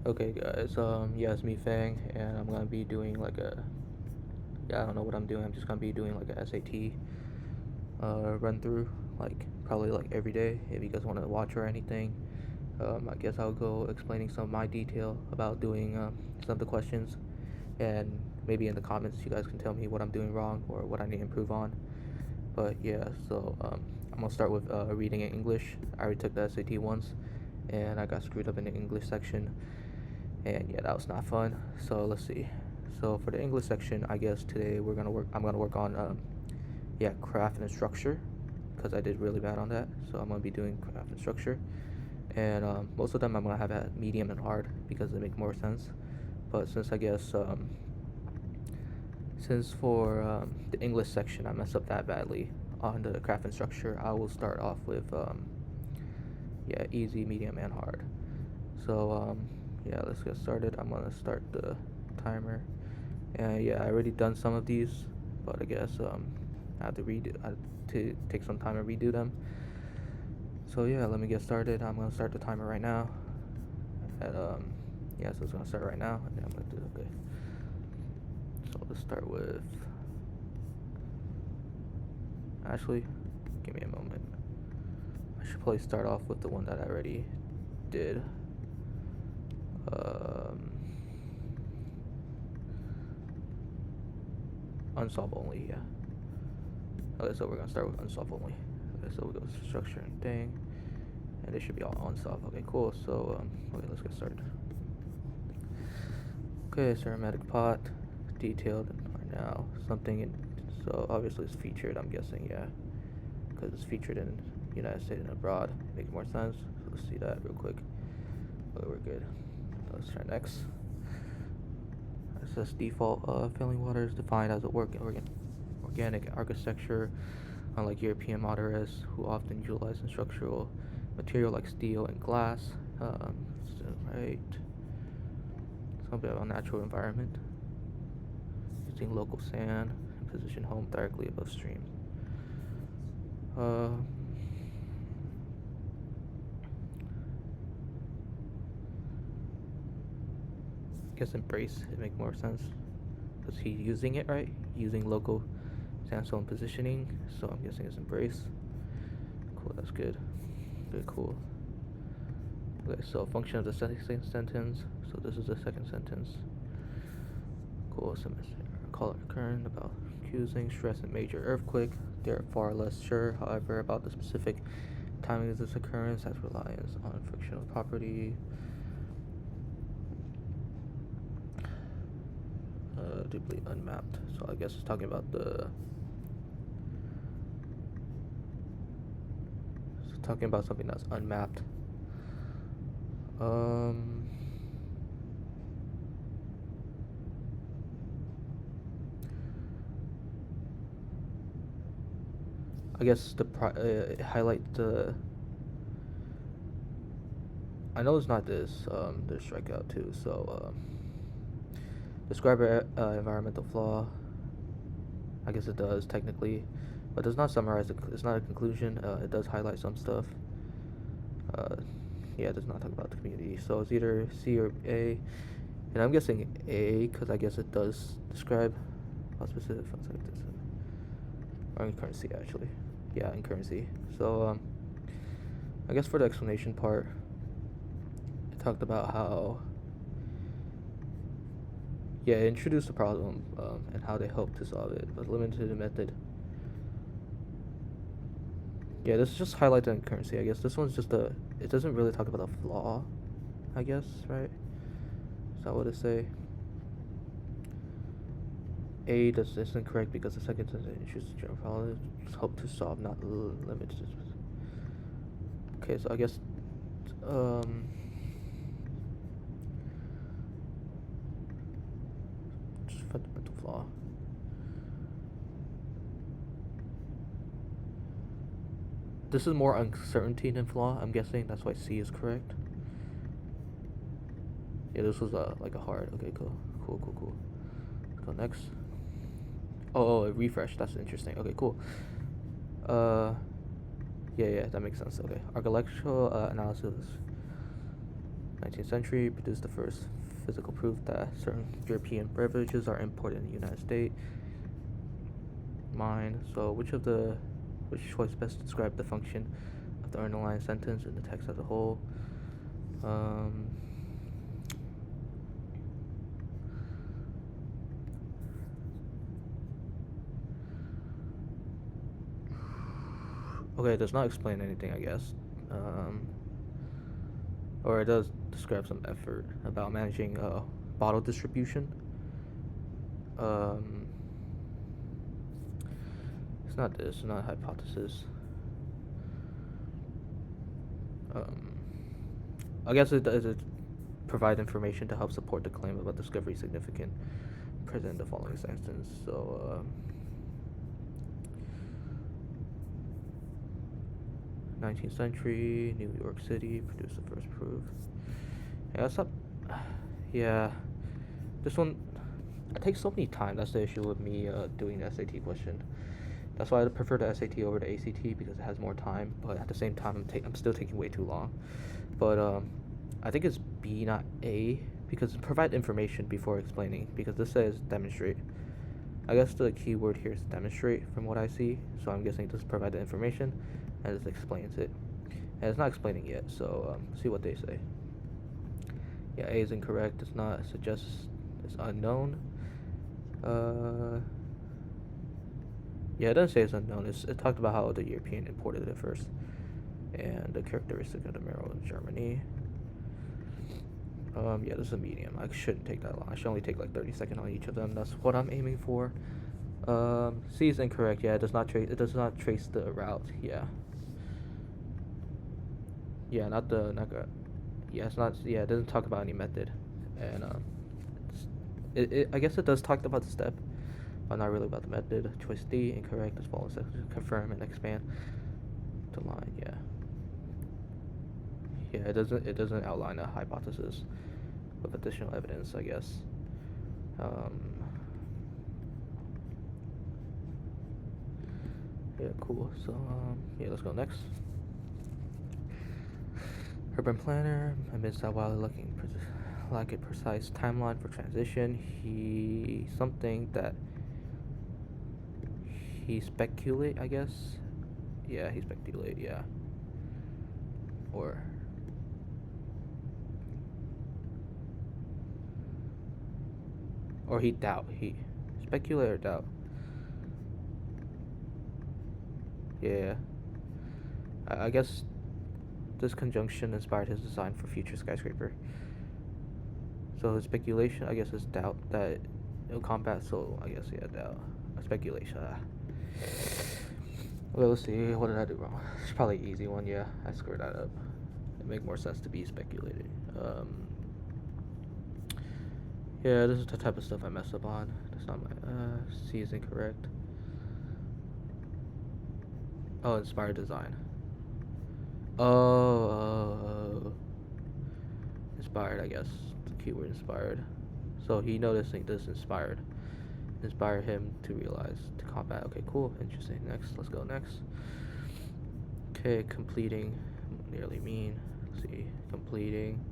Okay, guys. Yeah, it's me, Fang, and I'm gonna be doing like a. Yeah, I don't know what I'm doing. I'm just gonna be doing like a SAT run through, like probably like every day. If you guys want to watch or anything, I guess I'll go explaining some of my detail about doing some of the questions, and maybe in the comments you guys can tell me what I'm doing wrong or what I need to improve on. But yeah, so I'm gonna start with reading in English. I already took the SAT once, and I got screwed up in the English section. And yeah, that was not fun. So let's see. So for the English section, I guess today we're gonna work. I'm gonna work on yeah, craft and structure, because I did really bad on that. So I'm gonna be doing craft and structure, and most of them I'm gonna have at medium and hard because they make more sense. But since I guess since for the English section I messed up that badly on the craft and structure, I will start off with yeah, easy, medium, and hard. So yeah, let's get started. I'm gonna start the timer. And yeah, I already done some of these, but I guess I have to redo. I have to take some time and redo them. So yeah, let me get started. I'm gonna start the timer right now. At yeah, so it's gonna start right now, and then I'm gonna do okay. So let's start with. Actually, give me a moment. I should probably start off with the one that I already did. Um, unsolved only, yeah. Okay, so we're gonna start with unsolved only. Okay, so we go structure and thing, and they should be all unsolved. Okay, cool. So okay, let's get started. Okay, ceramic pot, detailed right now. Something in, so obviously it's featured. I'm guessing, yeah, because it's featured in United States and abroad. It makes more sense. So let's see that real quick. Okay, we're good. Let's try next. It says default filling water is defined as a organic architecture, unlike European modernists who often utilize structural material like steel and glass. So, right. Something about natural environment. Using local sand and position home directly above streams. Uh, I guess embrace it make more sense because he's using it right, using local sandstone positioning. So I'm guessing it's embrace. Cool, that's good. Good, cool. Okay, so function of the second sentence. So this is the second sentence. Cool. Call it current about accusing stress and major earthquake. They're far less sure, however, about the specific timing of this occurrence as reliance on frictional property. Deeply unmapped. So I guess it's talking about the. It's talking about something that's unmapped. Um. I guess highlight the. I know it's not this. The strikeout too. So describe an environmental flaw. I guess it does technically, but does not summarize. It's not a conclusion. It does highlight some stuff. Uh, yeah, it does not talk about the community. So it's either C or A, and I'm guessing A because I guess it does describe how specific funds like this, or in currency actually. Yeah, in currency. So I guess for the explanation part, it talked about how yeah, it introduced the problem and how they hope to solve it, but limited to the method. Yeah, this is just highlighted currency. I guess this one's just a. It doesn't really talk about a flaw. I guess right. Is that what it say? A does this incorrect because the second sentence introduces general problem. Hope to solve, not limit. Okay, so I guess um. Just fundamental flaw. This is more uncertainty than flaw. I'm guessing that's why C is correct. Yeah, this was like a hard. Okay, cool, cool. Let's go next. Oh, refresh. That's interesting. Okay, cool. Uh, yeah, that makes sense. Okay, architectural analysis. 19th century produced the first physical proof that certain European beverages are imported in the United States. Mine. So which choice best describe the function of the underlying sentence in the text as a whole? Okay, it does not explain anything, I guess. Or it does describe some effort about managing bottle distribution. It's not this, it's not hypothesis. I guess it does provide information to help support the claim about discovery significant present in the following sentence. So, 19th century, New York City produced the first proof. Yeah, that's up. Yeah, this one it takes so many time. That's the issue with me doing the SAT question. That's why I prefer the SAT over the ACT because it has more time. But at the same time, I'm still taking way too long. But I think it's B, not A, because provide information before explaining. Because this says demonstrate. I guess the key word here is demonstrate from what I see. So I'm guessing just provide the information and it explains it. And it's not explaining yet. So see what they say. Yeah, A is incorrect. It's not. It suggests it's unknown. Yeah, it doesn't say it's unknown. It talked about how the European imported it first, and the characteristic of the marrow in Germany. Yeah, this is a medium. I shouldn't take that long. I should only take like 30 seconds on each of them. That's what I'm aiming for. C is incorrect. Yeah, it does not trace the route. Yeah. Yeah, yeah, it's not. Yeah, it doesn't talk about any method, and I guess it does talk about the step, but not really about the method. Choice D incorrect. As follows: confirm and expand the line. Yeah. Yeah, it doesn't outline a hypothesis with additional evidence, I guess. Yeah, cool. So yeah, let's go next. Urban planner admits that while looking like a precise timeline for transition, he speculate, I guess. Yeah, he speculate. Yeah. Or he doubt. He speculate or doubt. Yeah. I guess this conjunction inspired his design for future skyscraper. So his speculation, I guess, is doubt that it'll combat. So I guess yeah, doubt. Speculation. Well, let's see. What did I do wrong? It's probably an easy one. Yeah, I screwed that up. It make more sense to be speculated. Yeah, this is the type of stuff I messed up on. That's not my. C is incorrect. Oh, inspired design. Oh, inspired, I guess. The keyword inspired. So he noticing this inspired him to realize to combat. Okay, cool, interesting. Next, let's go next. Okay, completing, nearly mean. Let's see, completing.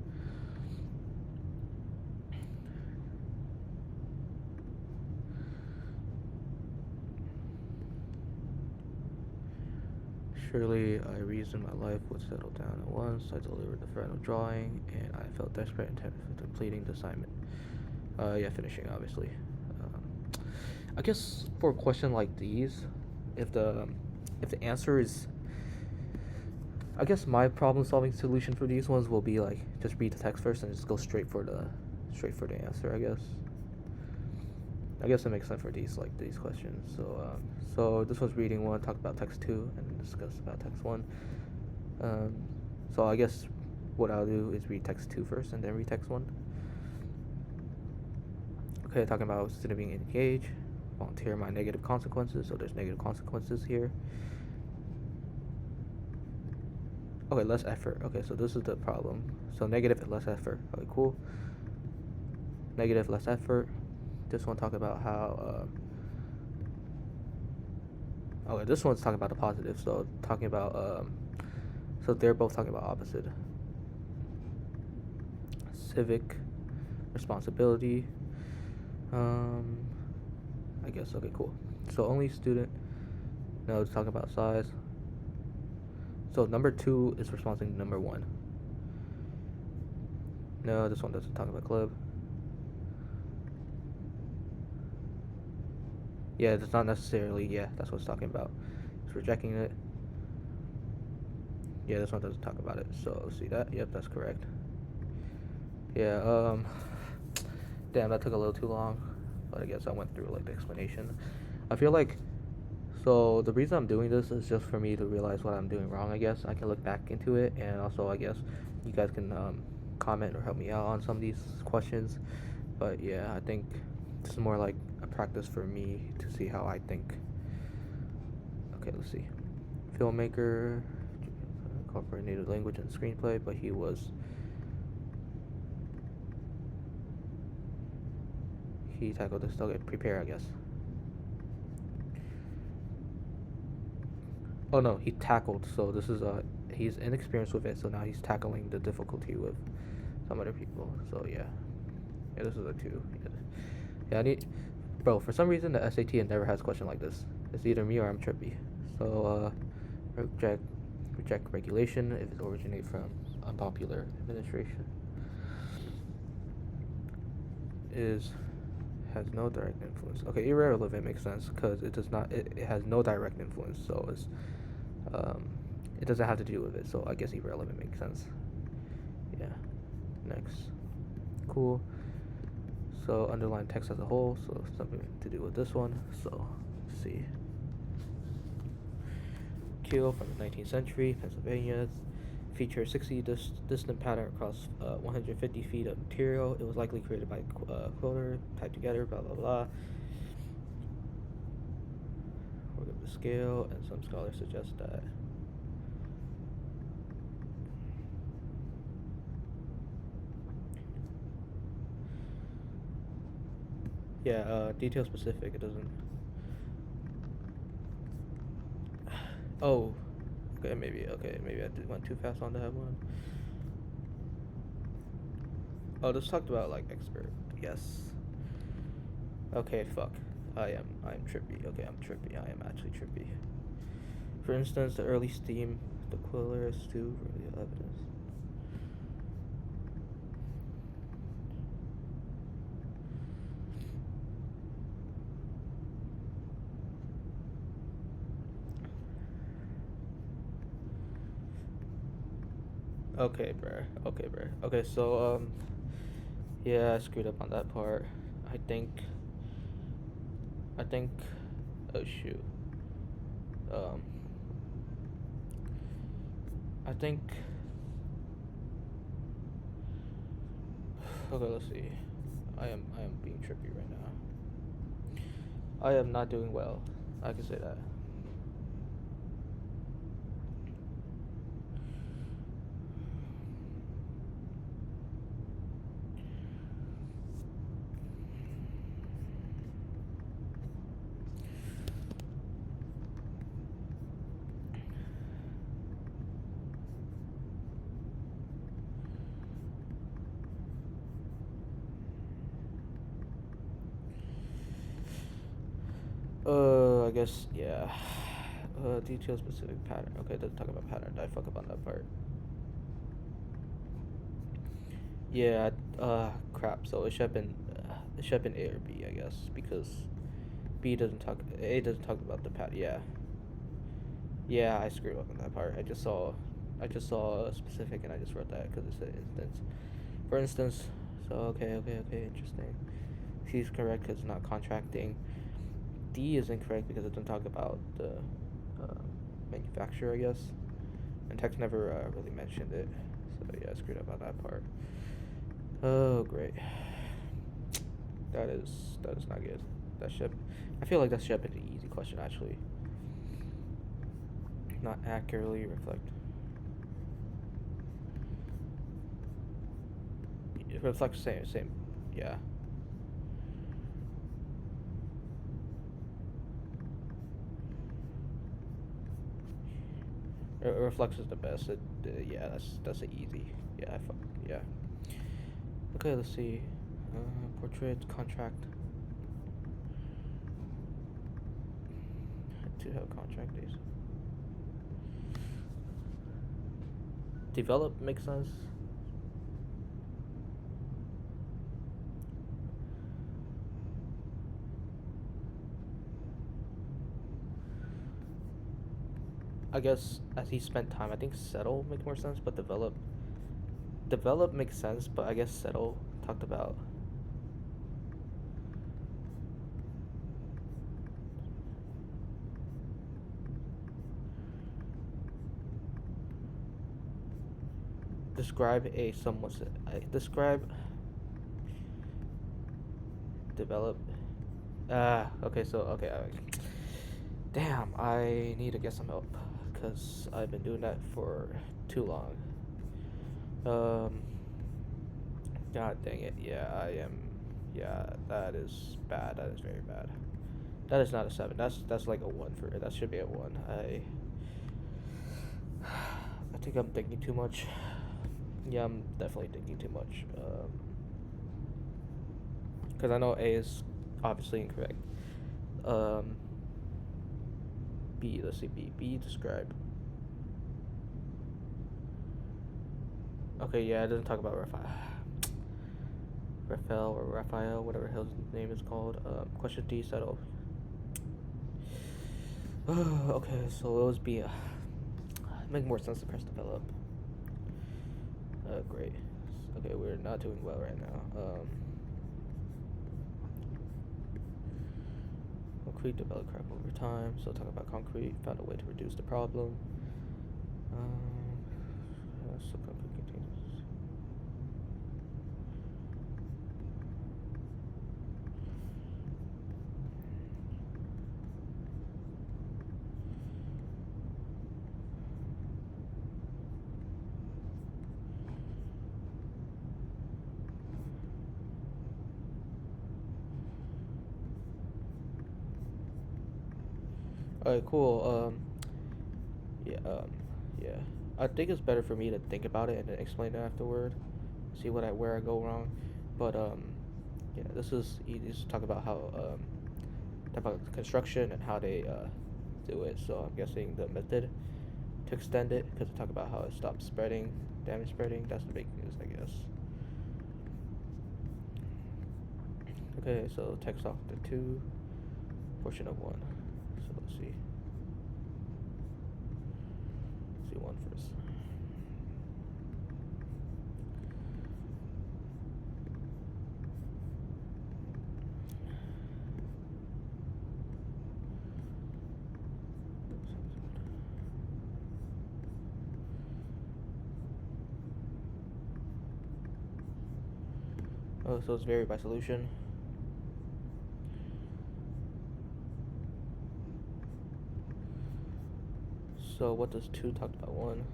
Surely I reasoned my life would settle down at once. I delivered the final drawing, and I felt desperate and completing the assignment. Yeah, finishing, obviously. I guess for a question like these, if the answer is, I guess my problem-solving solution for these ones will be like just read the text first and just go straight for the answer. I guess it makes sense for these questions. So this was reading one, talk about text 2, and discuss about text 1. So I guess what I'll do is read text 2 first, and then read text 1. Okay, talking about student being engaged, volunteer my negative consequences. So there's negative consequences here. Okay, less effort. Okay, so this is the problem. So negative and less effort. Okay, cool. Negative, less effort. This one talk about how okay, this one's talking about the positive, so talking about so they're both talking about opposite. civic responsibility. I guess, okay, cool. So only student, no, it's talking about size. So number 2 is responding to number 1. No, this one doesn't talk about club. Yeah, it's not necessarily, yeah, that's what it's talking about. It's rejecting it. Yeah, this one doesn't talk about it. So, see that? Yep, that's correct. Yeah, damn, that took a little too long. But I guess I went through, like, the explanation. I feel like, so the reason I'm doing this is just for me to realize what I'm doing wrong, I guess. I can look back into it, and also, I guess, you guys can, comment or help me out on some of these questions. But yeah, I think this is more like a practice for me to see how I think. Okay, let's see. Filmmaker, incorporated native language and screenplay, but he tackled this. Okay, prepare, I guess. Oh no, he tackled. So this is he's inexperienced with it. So now he's tackling the difficulty with some other people. So yeah, this is a 2. Yeah, I need, bro. For some reason, the SAT never has a question like this. It's either me or I'm trippy. So reject regulation if it originates from unpopular administration. Has no direct influence. Okay, irrelevant makes sense because it does not. It has no direct influence, so it doesn't have to do with it. So I guess irrelevant makes sense. Yeah. Next. Cool. So underline text as a whole. So something to do with this one. So let's see. Keel from the 19th century, Pennsylvania. Features 60 distant pattern across 150 feet of material. It was likely created by a quilter, tied together, blah blah blah. We'll give the scale, and some scholars suggest that detail specific. It doesn't. Oh, okay, maybe I went too fast on that one. Oh, this talked about like expert. Yes. Okay, fuck. I'm trippy. Okay, I'm trippy. I am actually trippy. For instance, the early steam, the quiller is too early evidence. Okay, bruh. Okay, so yeah, I screwed up on that part. I think. Oh shoot. Um. I think. Okay, let's see. I am being trippy right now. I am not doing well. I can say that. I guess, yeah. Detail specific pattern. Okay, it doesn't talk about pattern. Did I fuck up on that part? Yeah, crap. So it should have been A or B, I guess, because A doesn't talk about the pattern. Yeah. Yeah, I screwed up on that part. I just saw a specific and I just wrote that because it said instance. For instance, so okay, interesting. C is correct because it's not contracting. D is incorrect because it doesn't talk about the manufacturer, I guess. And text never really mentioned it. So yeah, I screwed up on that part. Oh great. That is not good. I feel like that should have been an easy question actually. Not accurately reflect. It reflects same. Yeah. Reflex is the best. Yeah, that's an easy. Yeah, yeah. Okay, let's see. Portrait contract. To have contract days. Develop makes sense. I guess as he spent time, I think settle makes more sense, but develop makes sense, but I guess settle talked about. Describe a somewhat. Describe. Develop. Okay, so, okay. Damn, I need to get some help. Because I've been doing that for too long. Um. God dang it. Yeah, I am. Yeah, that is bad. That is very bad. That is not a 7. That's like a 1 for. That should be a 1. I think I'm thinking too much. Yeah, I'm definitely thinking too much. Because I know A is obviously incorrect. Um, B, let's see, B, describe. Okay, yeah, it doesn't talk about Raphael or Raphael, whatever his name is called. Question D, settle. Okay, so it was B. Make more sense to press develop. Great. Okay, we're not doing well right now. Concrete developed crap over time. So talk about concrete. Found a way to reduce the problem. So concrete contains. Alright, cool. Yeah, yeah. I think it's better for me to think about it and then explain it afterward. See where I go wrong. But yeah, this is easy to talk about how talk about construction and how they do it. So I'm guessing the method to extend it because talk about how it stops spreading, damage spreading. That's the big news, I guess. Okay, so text off the 2, portion of 1. So let's see. Let's see 1 first. Oh, so it's vary by solution. So what does 2 talk about 1?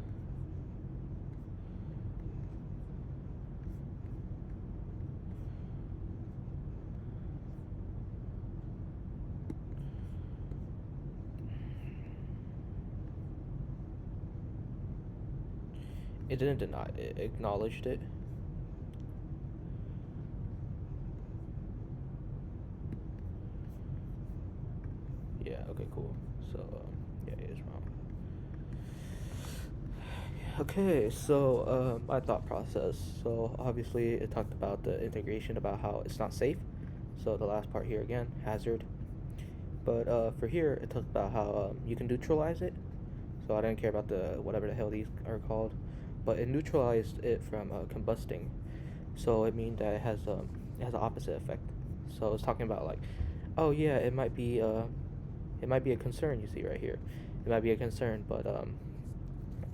It didn't deny it, acknowledged it. Yeah, okay, cool. So, yeah, it is wrong. Okay, so my thought process. So obviously it talked about the integration about how it's not safe. So the last part here again, hazard. But for here it talked about how you can neutralize it. So I didn't care about the whatever the hell these are called, but it neutralized it from combusting. So it means that it has an opposite effect. So it's talking about like, oh yeah, it might be a concern. You see right here, it might be a concern, but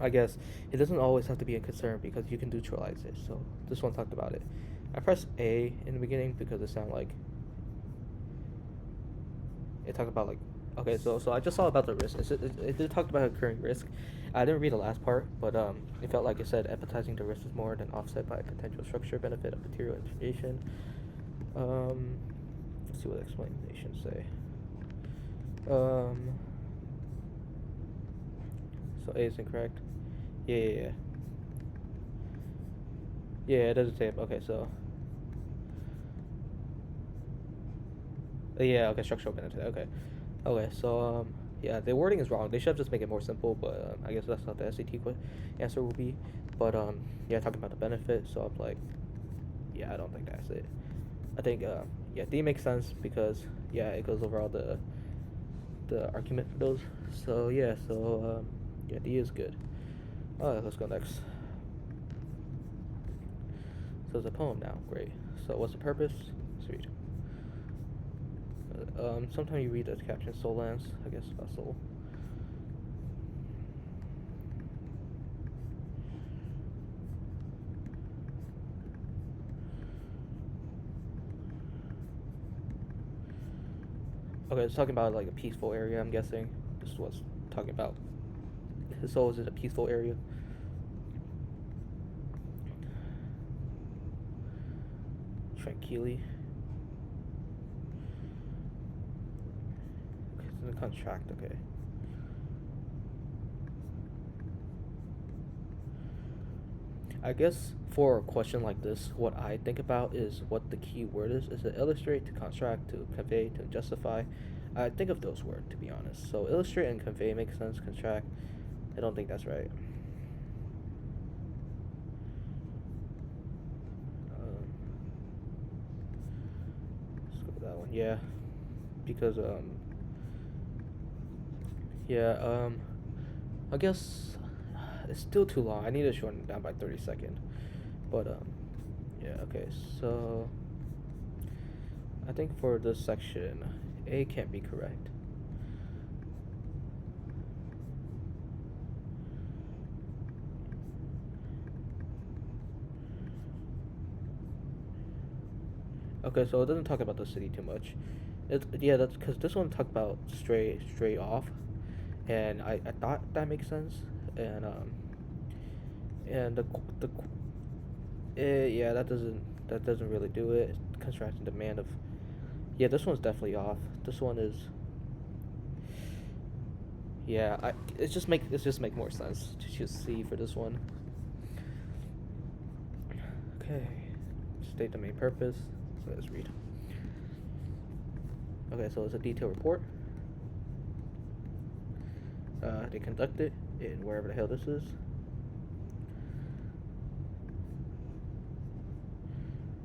I guess it doesn't always have to be a concern because you can neutralize it. So this one talked about it. I pressed A in the beginning because it sounded like it talked about like, okay, so I just saw about the risk. It did talk about occurring risk. I didn't read the last part, but it felt like it said empathizing the risk is more than offset by potential structure benefit of material information. Let's see what the explanations say. So A is incorrect. Yeah. Yeah, it doesn't say. Okay, so Yeah, okay, structural benefit. Okay, okay. So yeah, the wording is wrong. They should have just make it more simple, but I guess that's not the answer will be. But yeah, talking about the benefit. So I'm like, yeah, I don't think that's it. I think yeah, D makes sense because yeah, it goes over all the argument for those. So yeah, so yeah, D is good. Alright, let's go next. So it's a poem now. Great. So what's the purpose? Let's read. Sometimes you read the caption Soul Lands, I guess about soul. Okay, it's talking about like a peaceful area, I'm guessing. This is what's talking about. His soul is in a peaceful area. Tranquilly. Okay, it's in the contract, okay. I guess for a question like this, what I think about is what the key word is. Is it illustrate, to construct, to convey, to justify? I think of those words, to be honest. So illustrate and convey makes sense. Contract, I don't think that's right. Um, let's go with that one. Yeah, because yeah, I guess it's still too long. I need to shorten it down by 30 seconds. But yeah. Okay. So I think for this section, A can't be correct. Okay, so it doesn't talk about the city too much. It's yeah, that's because this one talked about straight off, and I thought that makes sense, and yeah, that doesn't really do it. Constructing demand of yeah, this one's definitely off. This one is yeah, it's just make more sense to choose C for this one. Okay, state the main purpose. So let's read. Okay, so it's a detailed report. They conduct it in wherever the hell this is.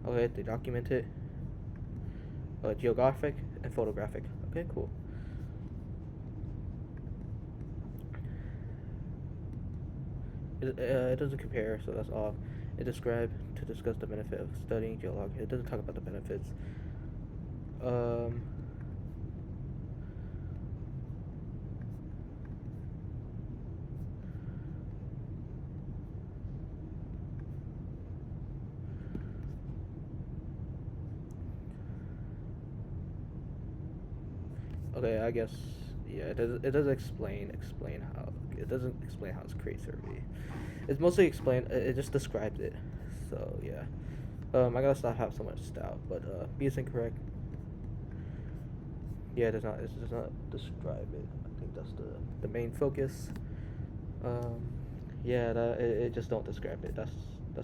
Okay, they document it. Geographic and photographic. Okay, cool. It doesn't compare, so that's off. It described to discuss the benefit of studying geology. It doesn't talk about the benefits. Um. Okay, I guess yeah. It does explain how it doesn't explain how it's create survey. It's mostly explain. It just describes it. So yeah. I gotta stop have so much style, but B is incorrect. Yeah, it does not. It does not describe it. I think that's the main focus. Um, yeah, it just don't describe it. That's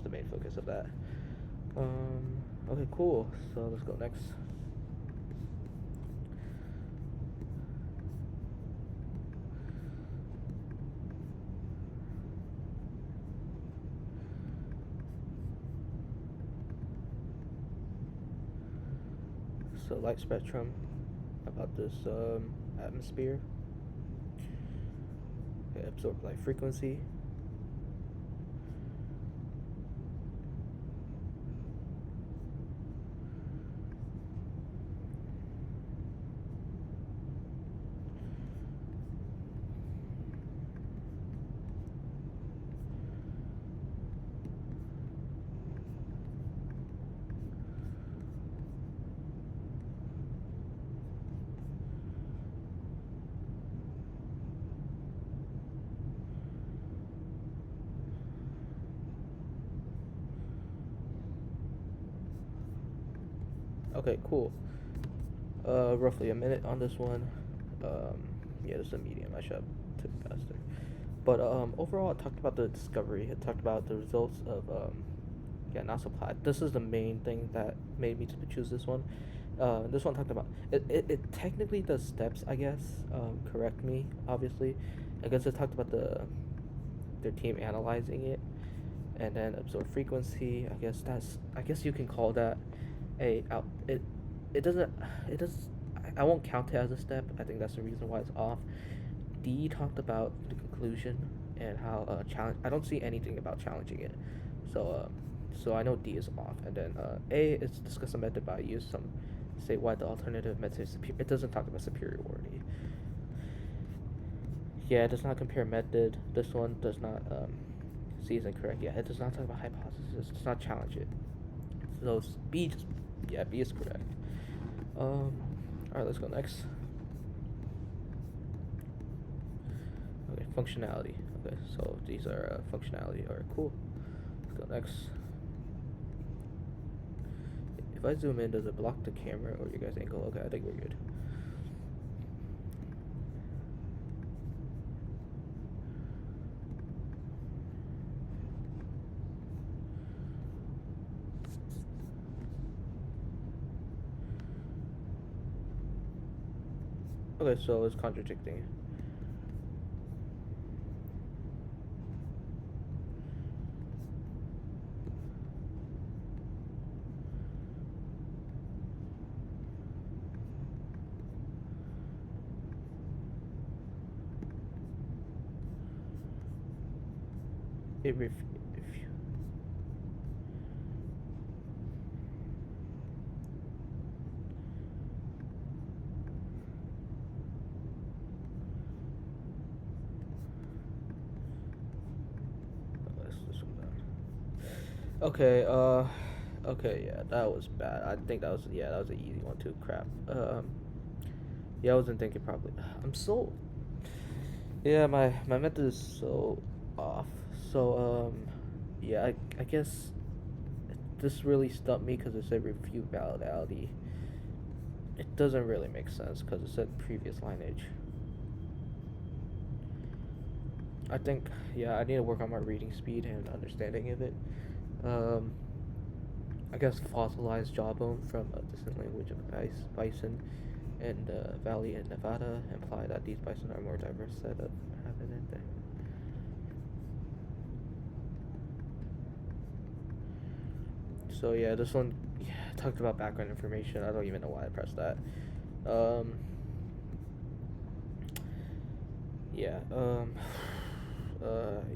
the main focus of that. Okay, cool. So let's go next. So light spectrum about this atmosphere. Okay, absorb light frequency. Okay, cool. Roughly a minute on this one. Um, yeah, this is a medium. I should have took faster. But overall, it talked about the discovery. It talked about the results of yeah, not supply. This is the main thing that made me to choose this one. This one talked about it technically does steps, I guess. Correct me, obviously. I guess it talked about their team analyzing it and then absorb frequency. I guess you can call that a out. It doesn't it does. I won't count it as a step. I think that's the reason why it's off. D talked about the conclusion and how challenge. I don't see anything about challenging it, so so I know D is off. And then A is discuss a method by use some say why the alternative method is superior. It doesn't talk about superiority. Yeah, it does not compare method. This one does not. C is incorrect. Yeah, it does not talk about hypothesis. It does not challenge it. So B just yeah B is correct. All right, let's go next. Okay, functionality. Okay, so these are functionality. Alright, cool. Let's go next. If I zoom in, does it block the camera or your guys' angle? Okay, I think we're good. Okay, so it's contradicting. It ref if you let's this one down. Okay, okay, yeah, that was bad. I think that was yeah, that was an easy one too. Crap. Yeah, I wasn't thinking properly. I'm so yeah, my method is so off. So yeah, I guess this really stumped me because it said review validity. It doesn't really make sense because it said previous lineage. I think yeah, I need to work on my reading speed and understanding of it. Um, I guess fossilized jawbone from a distant language of bison and valley in Nevada imply that these bison are a more diverse set of habitat. So yeah, this one yeah, talked about background information. I don't even know why I pressed that. Um, yeah.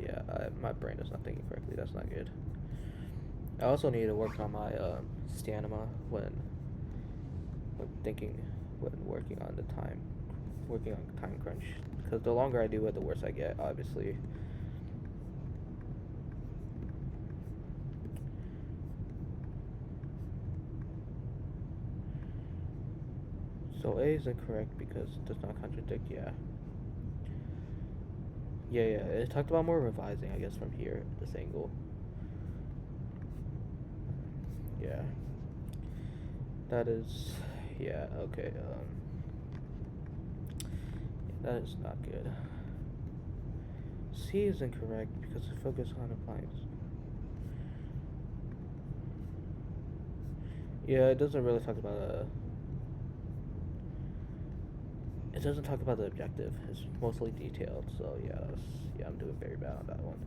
Yeah. My brain is not thinking correctly. That's not good. I also need to work on my stamina when thinking when working on the time, working on time crunch. Because the longer I do it, the worse I get. Obviously. So A is incorrect because it does not contradict. Yeah. Yeah, yeah. It talked about more revising, I guess, from here, this angle. Yeah. That is, yeah, okay. That is not good. C is incorrect because it focus on appliance. Yeah, it doesn't really talk about it doesn't talk about the objective. It's mostly detailed. So yeah, yeah, I'm doing very bad on that one.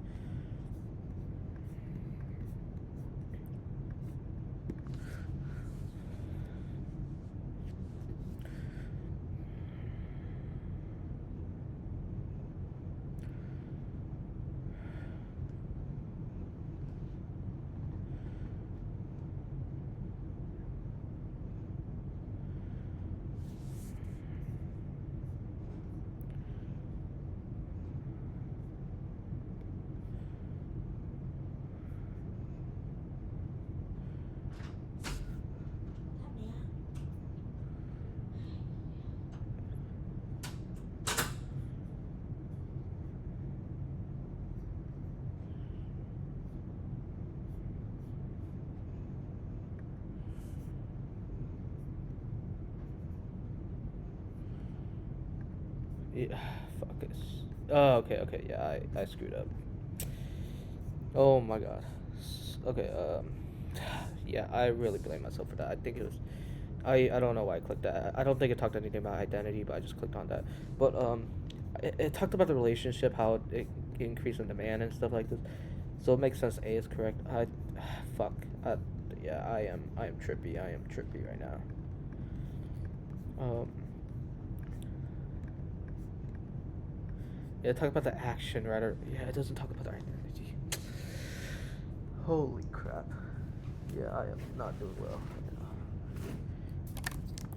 Yeah, focus. Oh, okay, okay. Yeah, I screwed up. Oh my god. Okay, yeah, I really blame myself for that. I think it was I don't know why I clicked that. I don't think it talked anything about identity, but I just clicked on that. But it talked about the relationship, how it increased in demand and stuff like this. So it makes sense. A is correct. Fuck. Yeah, I am trippy. I am trippy right now. Um, yeah, talk about the action, right? Or yeah, it doesn't talk about the identity. Holy crap. Yeah, I am not doing well right now.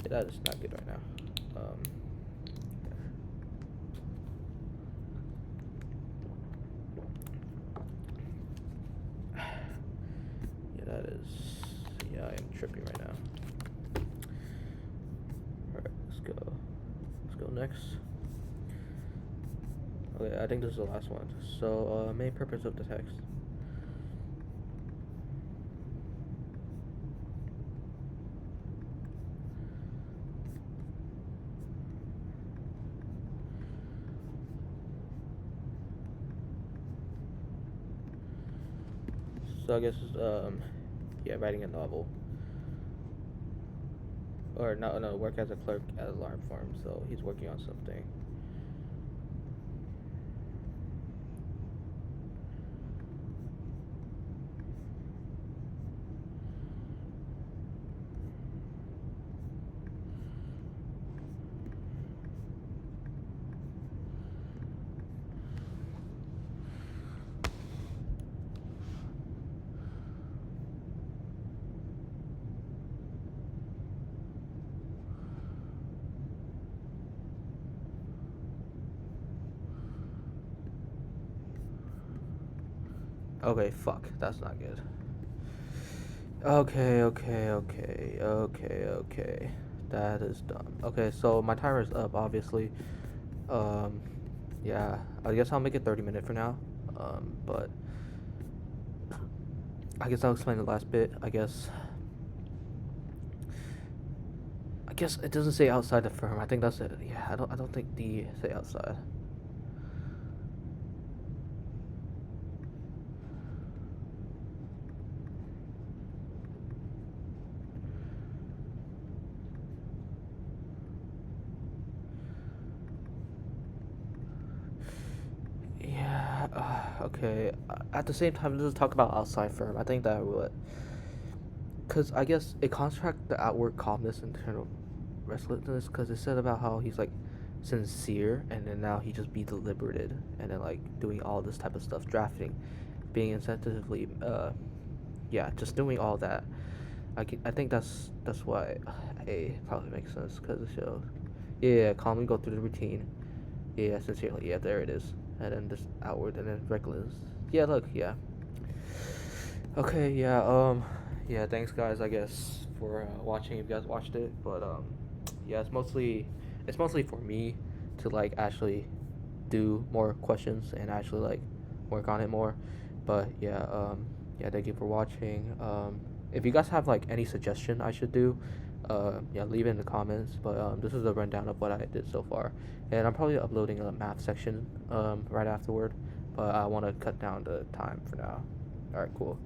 Yeah, that is not good right now. Yeah, that is. Yeah, I am trippy right now. Alright, let's go. Let's go next. Okay, I think this is the last one. So, main purpose of the text. So I guess, yeah, writing a novel. Or no, no, work as a clerk at a alarm firm. So he's working on something. Okay, fuck, that's not good. Okay. That is dumb. Okay, so my timer is up, obviously. Um, yeah, I guess I'll make it 30 minutes for now. But I guess I'll explain the last bit. I guess it doesn't say outside the firm. I think that's it. Yeah, I don't think D say outside. Yeah, okay. At the same time, let's talk about outside firm. I think that would, because I guess it contract the outward calmness and internal restlessness. Because it said about how he's like sincere, and then now he just be deliberated, and then like doing all this type of stuff, drafting, being insensitively, yeah, just doing all that. I think that's why A probably makes sense because it shows. Yeah, calmly go through the routine. Yeah, sincerely. Yeah, there it is. And then just outward and then reckless. Yeah, look, yeah. Okay, yeah, yeah, thanks guys, I guess, for watching if you guys watched it. But yeah, it's mostly for me to like actually do more questions and actually like work on it more. But yeah, yeah, thank you for watching. If you guys have like any suggestion I should do, yeah, leave it in the comments. But this is a rundown of what I did so far, and I'm probably uploading a math section right afterward. But I want to cut down the time for now. All right, cool.